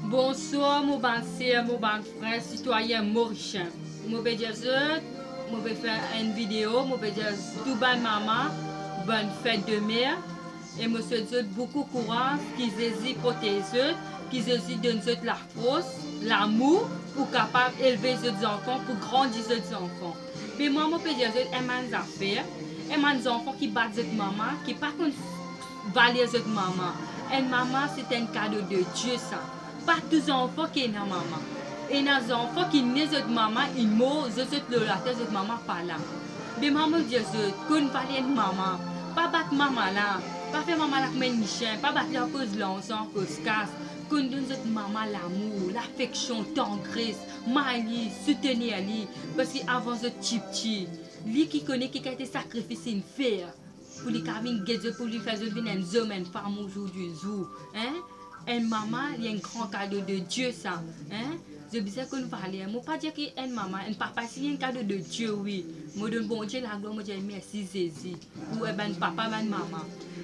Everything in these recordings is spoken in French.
Bonsoir, mon bon sœur, mon bon frère, citoyen mauricien. Je vais dire je vais faire une vidéo, je vais dire tout bonne maman, bonne fête de mère. Et je souhaite beaucoup de courage, qu'ils hésite protéger, qu'ils hésite donner la force, l'amour pour capable élever les enfants, pour grandir les enfants. Mais moi, je peux dire que j'ai des affaires, et des enfants qui battent cette maman, qui ne pas valer cette maman. Et maman, c'est un cadeau de Dieu, ça. Pas tous les enfants qui sont maman. Et les enfants qui naissent de maman, ils mourent, je suis le la tête de maman pas là. Mais maman dit que qu'on valait maman. Pas battre maman là. Pas faire maman là comme un chien. Pas battre la cause l'enfant, cause casse. Qu'on donne cette maman l'amour, l'affection, tendresse, mali, soutenir lui. Parce qu'avant ce petit, lui qui connaît qui a été sacrifié, une faire. Pour les cabines, pour lui faire venir un homme, une femme aujourd'hui. Hein? Une maman, il y a un grand cadeau de Dieu, ça. Hein? Je disais qu'on parlait. Je ne pas dire qu'une maman, un papa, c'est un cadeau de Dieu, oui. Je donne bon Dieu la gloire, je dis merci, Jésus. Ou un papa, une maman.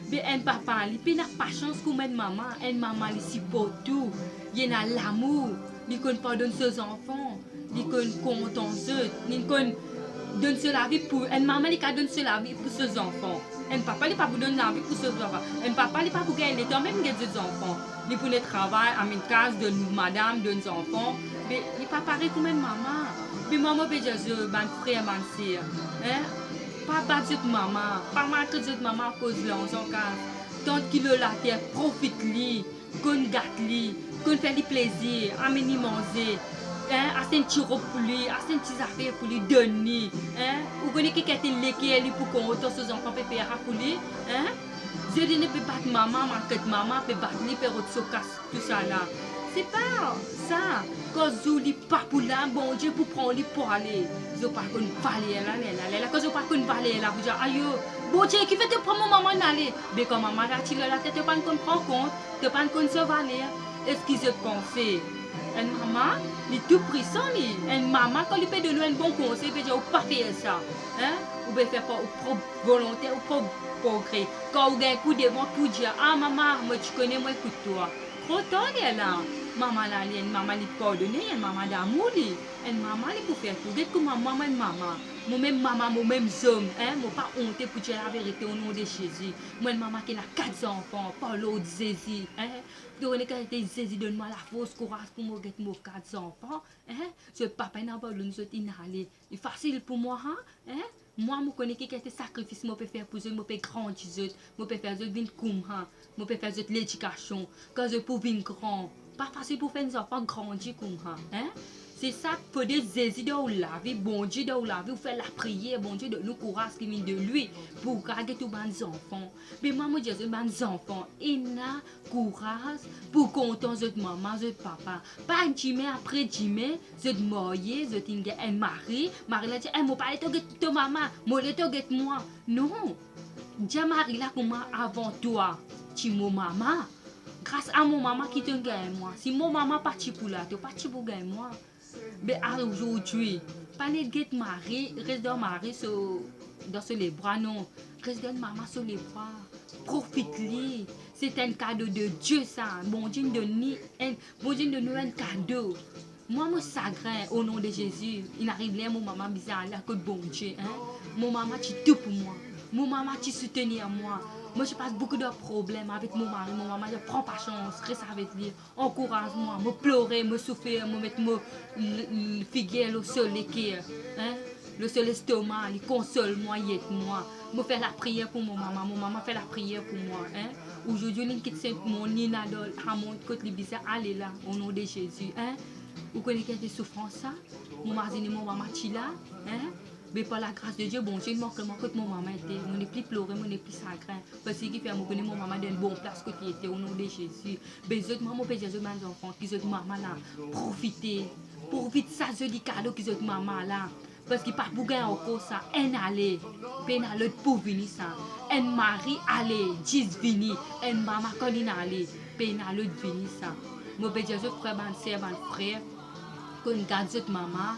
Mais un papa, il n'a pas chance comme une maman. Une maman, il supporte tout. Il a l'amour. Il pardonne ses enfants. Il content eux. Il donne la vie pour une maman qui donne la vie pour ses enfants. Un papa n'est pas pour donner la vie pour ses enfants. Un papa n'est pas pour gagner temps même des enfants. Il pour le travail, à une case de madame, de nos enfants. Mais il n'est pas pareil comme une maman. Mais maman peut dire mon frère, ma soeur. Hein? Pas battre cette maman. Pas maltraiter cette maman à cause de l'enfant. Tant qu'il a la terre, profite-lui. Qu'on gâte-lui. Qu'on fait lui plaisir. Amène-lui manger. À un petit robe pour lui, à un petit affaire pour lui donner. Vous connaissez quelqu'un qui est pour qu'on retourne ses enfants pour faire pour lui. Je ne peux pas battre maman, maman peut battre lui, peut retourner tout ça là. C'est pas ça. Quand je dis pas pour là, bon Dieu pour prendre lui pour aller. Je ne pas qu'on valait là. Quand je pas qu'on valait là, vous dire aïe, bon Dieu qui fait te prendre maman aller. Mais quand maman a tiré la tête, tu pas qu'on prend compte, tu pas qu'on se valait. Est-ce qu'ils se pensaient? Une maman, elle est tout puissant. Une maman, quand elle peut donner un bon conseil, elle peut dire, pas faire ça. Ou peut faire pour propre volonté, ou propre progrès. Quand vous avez un coup devant, vous dites, ah maman, moi tu connais, moi écoute toi. Trop tard, là. Maman, là, une maman, elle pardonne, une maman d'amour. Une maman, elle peut faire tout. Comme maman, une maman. Moi-même maman, moi-même homme, moi pas honte pour dire la vérité au nom de Jésus. Moi une maman qui a 4 enfants, pas l'autre Jésus, vous connaissez quand Jésus donne-moi la force, courage pour moi get moi 4 enfants, ce papa n'a pas le nous inhaler. C'est facile pour moi, moi je connais qui a été sacrifice, moi peux faire pour eux, moi peux grandir, moi peux faire eux venir comme moi peux faire eux l'éducation, quand je peux venir grand, pas facile pour faire des enfants grandir comme c'est ça, pour des Jésus de la vie, bon Dieu de la vie, vous faites la prière, bon Dieu de nous courage qui vient de lui pour garder tous les enfants. Mais moi, je dis, les enfants, ils ont courage pour content de maman, de papa. Pas un dîner après dîner, de marier, de tinguer un mari. Marie l'a dit, moi, pas de maman, moi, de moi. Non, dis Marie là comme moi avant toi, tu mon maman. Grâce à mon maman qui te gagne moi. Si mon maman parti pour là, tu parti pour gagner moi. Mais aujourd'hui, pas de get mari, reste dans mari dans les bras, non. Reste dans maman sur les bras. Profite-lui. C'est un cadeau de Dieu, ça. Bon Dieu de nous un cadeau. Moi, mon chagrin, au nom de Jésus, il n'arrive rien, mon maman bizarre, là, que bon Dieu. Mon maman, tu tout pour moi. Mon maman, tu soutenir moi. Moi, je passe beaucoup de problèmes avec mon mari. Mon maman, je prends pas chance. Reste avec lui. Encourage-moi. Me pleurer, me souffrir, me mettre le figuier, le sol, le seul estomac, il console-moi, il aide-moi. Me faire la prière pour mon maman. Mon maman fait la prière pour moi. Aujourd'hui, il quitte mon ninadol à mon côté bizarre. Allez là, au nom de Jésus. Vous connaissez des souffrances, ça? Mon mari et mon maman, tu là? Mais par la grâce de Dieu, bon Dieu, manque que mon maman était. On n'est plus pleuré, on n'est plus sacré. Parce qu'il fait mon maman dans une bonne place que tu étais au nom de Jésus. Mais les autres mamans, les autres enfants, qui sont maman là, profitez. Profitez ça, je dis cadeau qui sont maman là. Parce qu'il pas pour gagner encore ça. Un aller, puis un autre pour venir ça. Un mari aller, 10 venir. Un maman quand il aller, puis un autre venir ça. Moi, je dis frère, mon frère, qu'on garde cette maman,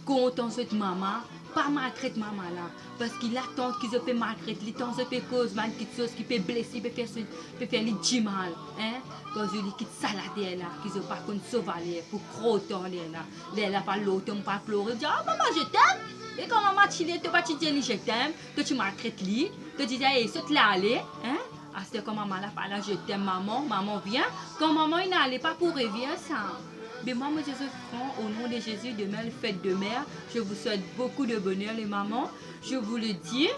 content cette maman. pas maltraiter maman là. Parce qu'il attend qu'ils se fait maltraiter, les temps se fait cause, man, qui chose qui peut blesser, peut faire les du mal. Hein? Quand je dis qu'ils salade là, qu'ils ne pas qu'on sauver pour crotter là. Là, pas l'autre, pas pleurer, dire, ah maman, je t'aime. Et quand maman chile, tu vas te dire, je t'aime, que tu maltraites lui, que tu dis, hey, saute là, allez. Hein? Ah, c'est comme maman là, pas là, je t'aime, maman vient. Quand maman, il n'allait pas pour revenir ça. Mais moi, Jésus franc, au nom de Jésus, demain, fête de mère, je vous souhaite beaucoup de bonheur, les mamans. Je vous le dis,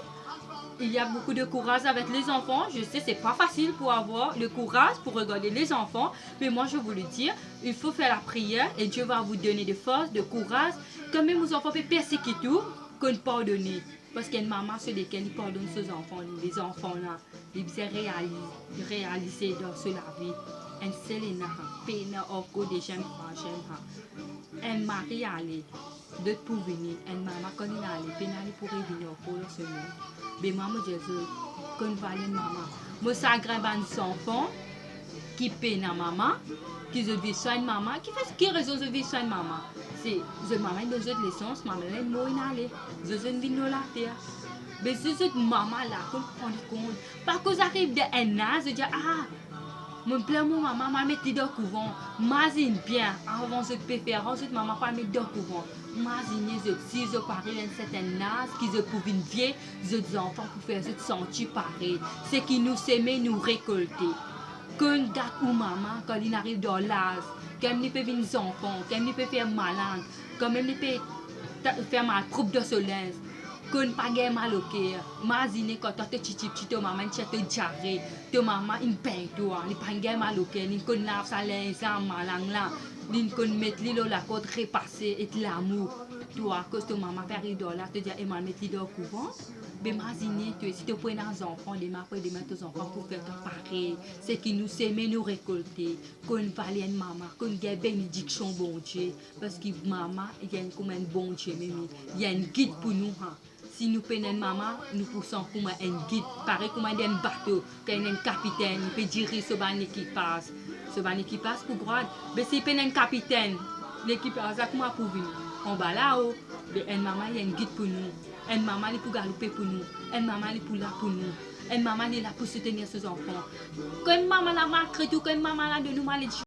il y a beaucoup de courage avec les enfants. Je sais, c'est pas facile pour avoir le courage pour regarder les enfants. Mais moi, je vous le dis, il faut faire la prière et Dieu va vous donner de force, de courage. Quand même, vos enfants peuvent persécuter tout, qu'on pardonne. Parce qu'il y a une maman sur laquelle il pardonne ses enfants, les enfants là. Ils réalisent dans la vie. En Selena, pena oko de j'aime pas. En Marie allait, d'autres pour venir. En maman quand il allait, pena pour venir pour le semaine. Mais maman Jésus, quand il va aller maman, moi ça grave un enfant qui peine à maman, qui se vit soin de maman, qui raison de vivre soin de maman. C'est je maman dans autres leçons, maman là moi il allait, je ne vis pas la terre. Mais c'est maman là qu'on prend compte. Parce que ça arrive de un âge, je dis ah. Mon plein mon maman m'a mis dans le couvent. M'azine bien. Avant je peux faire. Ensuite maman m'a mis dans le couvent. M'azine si je parie un certain âge qui je pouvais vivre, les enfants pour faire se sentir pareil. Ce qui nous sème nous récolter. Quand date ou maman quand il arrive dans l'âge, quand il peut venir les enfants, quand il peut faire malade, quand il peut faire mal troupe de soleil. Qu'on pas gain mal au cœur. Imagine quand tu te maman tu te diarrhée, te maman une peine toi, il pas gain mal au cœur, il qu'on lave ça les malang là, il qu'on mettre l'île la côte repasser et l'amour. Toi que ton maman fait rideau là te dire et mal mettre l'île au couvent. Mais imagine tu si tu prends un enfant, demain après demain tes enfants pour faire pareil, c'est qui nous sème nous récolter, qu'on valait maman, qu'on gagne bénédiction bon Dieu parce que maman il y a comme un bon Dieu même, il y a un guide pour nous hein. Si nous prenons une maman, nous poussons comme un guide, pareil comme un bateau, quand il y a un capitaine, il peut diriger ce bateau qui passe. Ce bateau qui passe pour grade. Mais si il y a un capitaine, l'équipage a comment pour venir. On va là-haut, une maman, il y a un guide pour nous. Une maman, il est pour galoper pour nous. Une maman, il est pour là pour nous. Une maman, il est là pour soutenir ses enfants. Quand une maman a maltraité, quand une maman a de nous malédiction.